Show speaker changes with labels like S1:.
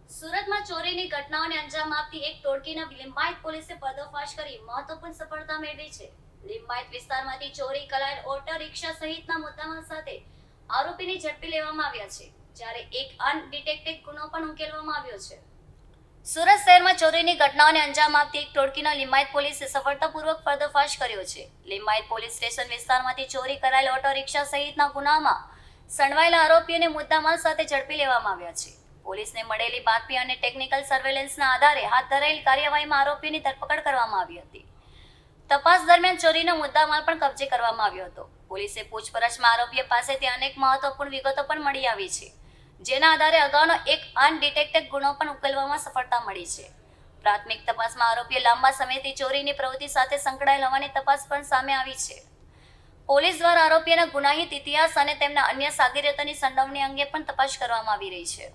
S1: સુરતમાં ચોરીની ઘટનાઓને અંજામ આપતી એક ટોળકીના લિંબાયત પોલીસે પર્દાફાશ કરી મહત્વપૂર્ણ સફળતા મેળવી છે. લિંબાયત વિસ્તારમાંથી ચોરી કરાયેલ ઓટો રિક્ષા સહિતના મુદ્દામાલ સાથે આરોપીને ઝડપી લેવામાં આવ્યા છે, જ્યારે એક અનડિટેક્ટેડ ગુનો પણ ઉકેલવામાં આવ્યો છે. સુરત શહેરમાં ચોરીની ઘટનાઓને અંજામ આપતી એક ટોળકીનો લિંબાયત પોલીસે સફળતાપૂર્વક પર્દાફાશ કર્યો છે. લિંબાયત પોલીસ સ્ટેશન વિસ્તારમાંથી ચોરી કરાયેલ ઓટો રિક્ષા સહિતના ગુનામાં સંડવાયેલા આરોપીઓને મુદ્દામાલ સાથે ઝડપી લેવામાં આવ્યા છે. પોલીસને મળેલી બાતમી અને ટેકનિકલ સર્વેલન્સના આધારે હાથ ધરાયેલ કાર્યવાહીમાં આરોપીની ધરપકડ કરવામાં આવી હતી. તપાસ દરમિયાન ચોરીનો મુદ્દામાલ પણ કબજે કરવામાં આવ્યો હતો. પોલીસે પૂછપરછમાં આરોપીઓ પાસેથી અનેક મહત્વપૂર્ણ વિગતો પણ મળી આવી છે, જેના આધારે અગાઉનો એક અનડિટેક્ટેડ ગુનો પણ ઉકેલવામાં સફળતા મળી છે. પ્રાથમિક તપાસમાં આરોપીઓ લાંબા સમયથી ચોરીની પ્રવૃત્તિ સાથે સંકળાયેલ હોવાની તપાસ પણ સામે આવી છે. પોલીસ દ્વારા આરોપીઓના ગુનાહિત ઇતિહાસ અને તેમના અન્ય સાગરીતોની સંડોવણી અંગે પણ તપાસ કરવામાં આવી રહી છે.